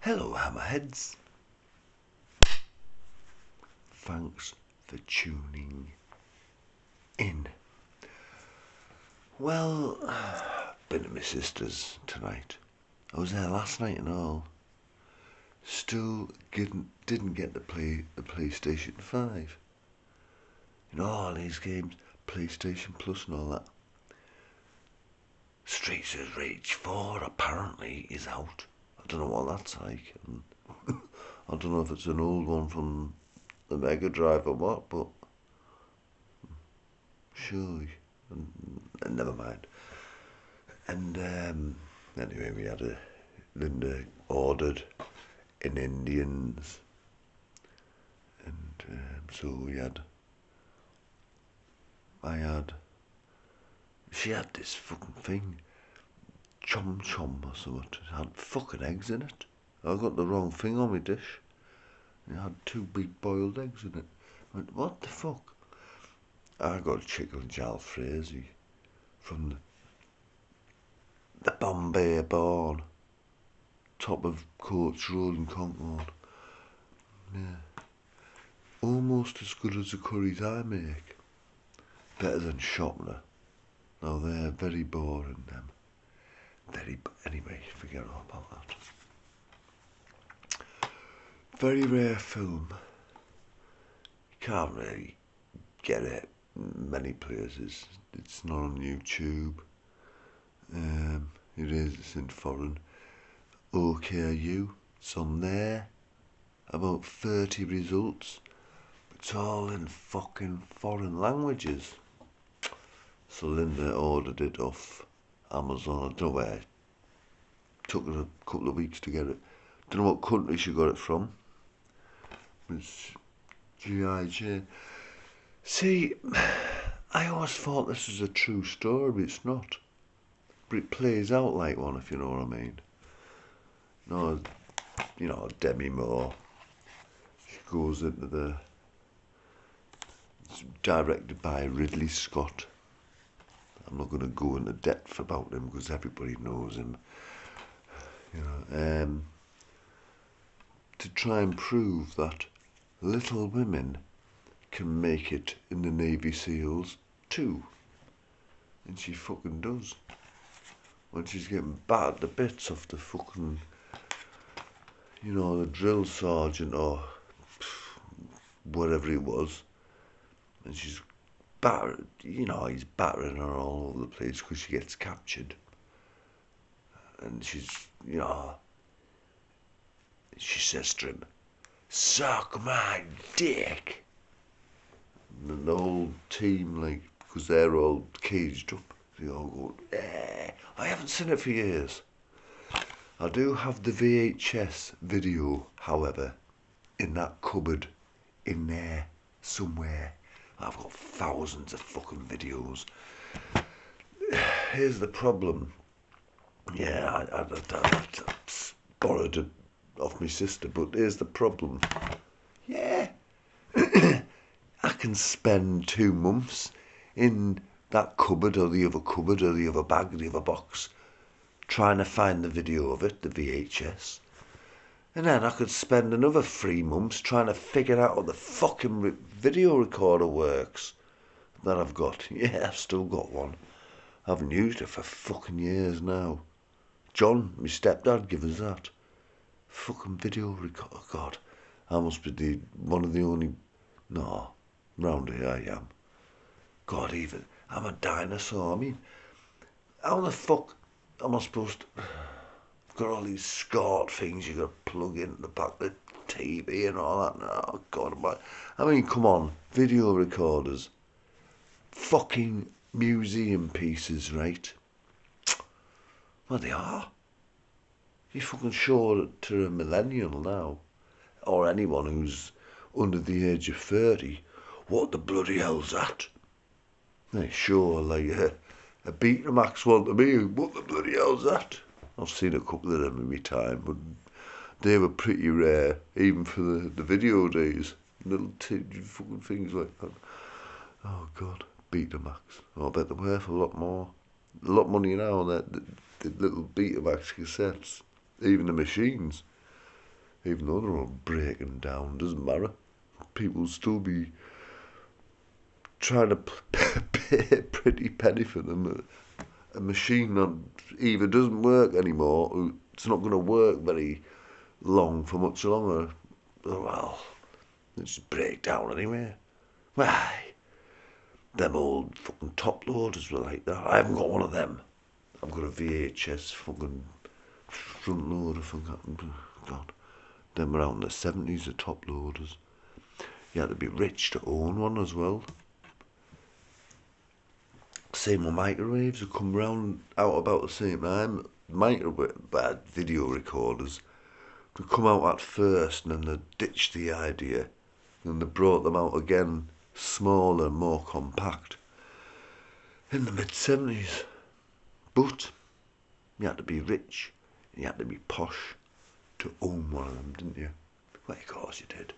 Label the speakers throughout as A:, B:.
A: Hello, Hammerheads. Thanks for tuning in. Well, been at my sister's tonight. I was there last night and all. Still didn't get to play the PlayStation 5. You know, all these games, PlayStation Plus and all that. Streets of Rage 4 apparently is out. I don't know what that's like. I don't know if it's an old one from the Mega Drive or what, but surely. And never mind. And anyway, Linda ordered an Indians, and so she had this fucking thing, chom chom or something. It had fucking eggs in it. I got the wrong thing on my dish. It had 2 big boiled eggs in it. I went, what the fuck? I got chicken jalfrezi from the Bombay Barn, top of Coach Road in Concord. Yeah. Almost as good as the curries I make. Better than Shopner. No, they're very boring, them. Anyway, forget all about that. Very rare film. You can't really get it many places. It's not on YouTube. It's in foreign. OKU, it's on there. About 30 results. It's all in fucking foreign languages. So Linda ordered it off Amazon. I don't know where. It took her a couple of weeks to get it. Don't know what country she got it from. It's G.I. Jane. See, I always thought this was a true story, but it's not. But it plays out like one, if you know what I mean. No, you know, Demi Moore. She goes into the... It's directed by Ridley Scott. I'm not going to go into depth about him because everybody knows him. You know, to try and prove that little women can make it in the Navy SEALs too. And she fucking does. When she's getting battered to bits off the fucking, you know, the drill sergeant or whatever it was. And she's battered, you know, he's battering her all over the place because she gets captured. And she's, you know, she says to him, suck my dick. And the whole team, like, because they're all caged up, they all go, eh. I haven't seen it for years. I do have the VHS video, however, in that cupboard in there somewhere. I've got thousands of fucking videos. Here's the problem. Yeah, I borrowed it off my sister, but here's the problem. Yeah. I can spend 2 months in that cupboard or the other bag, the other box, trying to find the video of it, the VHS. And then I could spend another 3 months trying to figure out how the fucking video recorder works that I've got. Yeah, I've still got one. I haven't used it for fucking years now. John, my stepdad, gave us that. Fucking video recorder. God, I must be one of the only... No, round here I am. God, even... I'm a dinosaur. I mean, how the fuck am I supposed to... I've got all these SCART things you got to plug into the back of the TV and all that. Oh, God, I mean, come on. Video recorders. Fucking museum pieces, right? Well, they are. You fucking show it to a millennial now, or anyone who's under the age of 30, what the bloody hell's that? They sure like a Betamax one to me, what the bloody hell's that? I've seen a couple of them in my time, but they were pretty rare, even for the video days. Little fucking things like that. Oh God, Betamax. Oh, I bet they're worth a lot more. A lot of money now, the little Betamax cassettes. Even the machines. even though they're all breaking down, doesn't matter. People still be trying to pay a pretty penny for them. A machine that either doesn't work anymore, or it's not going to work very long for much longer. Well, it just break down anyway. Why? Them old fucking top loaders were like that. I haven't got one of them. I've got a VHS fucking front loader from God. Them were out in the 70s, the top loaders. You had to be rich to own one as well. Same with microwaves, have come round out about the same time. Video recorders, they come out at first and then they ditched the idea and they brought them out again, smaller, more compact, in the mid-70s. But you had to be rich, you had to be posh to own one of them, didn't you? Well, of course you did.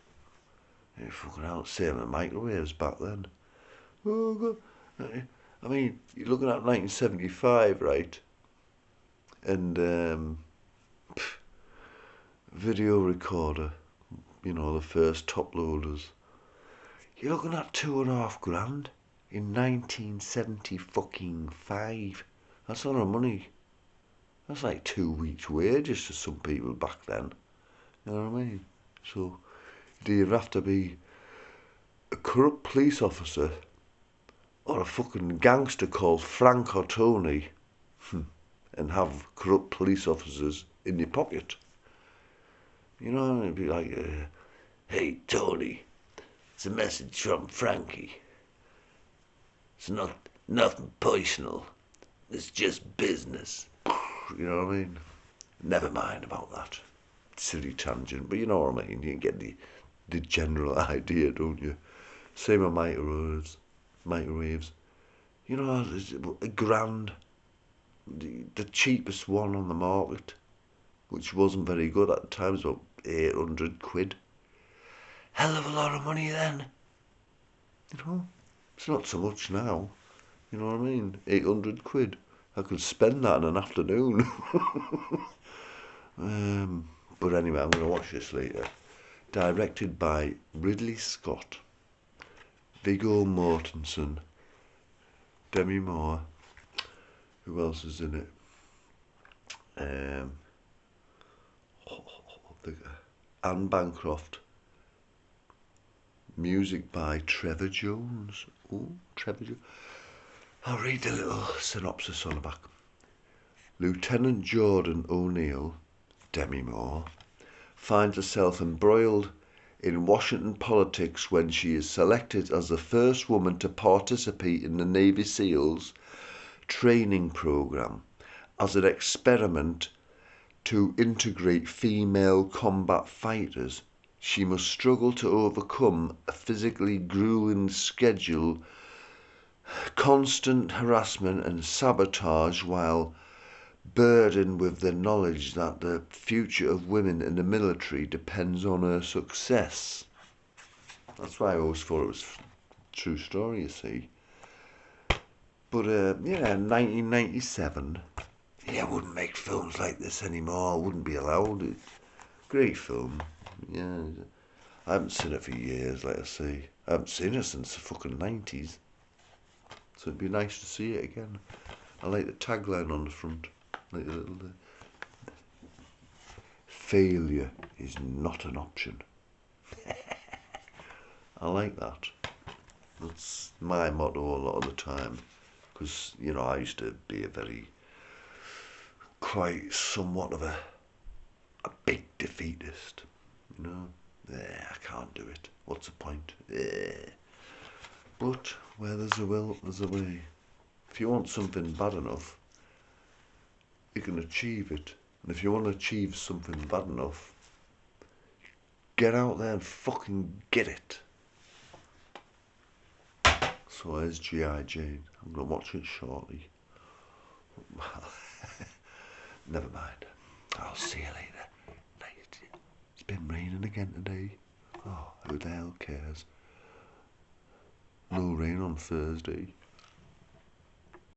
A: You fucking out, same with microwaves back then. Oh, God. I mean, you're looking at 1975, right? And video recorder, you know, the first top loaders. You're looking at £2,500 in 1975. That's a lot of money. That's like 2 weeks' wages to some people back then. You know what I mean? So, do you have to be a corrupt police officer or a fucking gangster called Frank or Tony and have corrupt police officers in your pocket? You know, it'd be like, hey, Tony, it's a message from Frankie. It's nothing personal. It's just business. You know what I mean? Never mind about that. Silly tangent, but you know what I mean. You get the general idea, don't you? Same with microwaves. You know, £1,000, the cheapest one on the market, which wasn't very good at the time, was about £800. Hell of a lot of money then. You know, it's not so much now. You know what I mean? £800. I could spend that in an afternoon. But anyway, I'm going to watch this later. Directed by Ridley Scott, Viggo Mortensen, Demi Moore. Who else is in it? Anne Bancroft. Music by Trevor Jones. Oh, Trevor Jones. I'll read the little synopsis on the back. Lieutenant Jordan O'Neill, Demi Moore, finds herself embroiled in Washington politics when she is selected as the first woman to participate in the Navy SEALs training program as an experiment to integrate female combat fighters. She must struggle to overcome a physically grueling schedule, constant harassment and sabotage, while burdened with the knowledge that the future of women in the military depends on her success. That's why I always thought it was a true story, you see. But, 1997, I wouldn't make films like this anymore. I wouldn't be allowed. Great film. Yeah, I haven't seen it for years, like I say. I haven't seen it since the fucking 90s. So it'd be nice to see it again. I like the tagline on the front. Like the little failure is not an option. I like that. That's my motto a lot of the time. Because, you know, I used to be quite somewhat of a big defeatist. You know, I can't do it. What's the point? But where there's a will, there's a way. If you want something bad enough, you can achieve it. And if you want to achieve something bad enough, get out there and fucking get it. So there's G.I. Jane. I'm going to watch it shortly. Never mind. I'll see you later. It's been raining again today. Oh, who the hell cares? No rain on Thursday.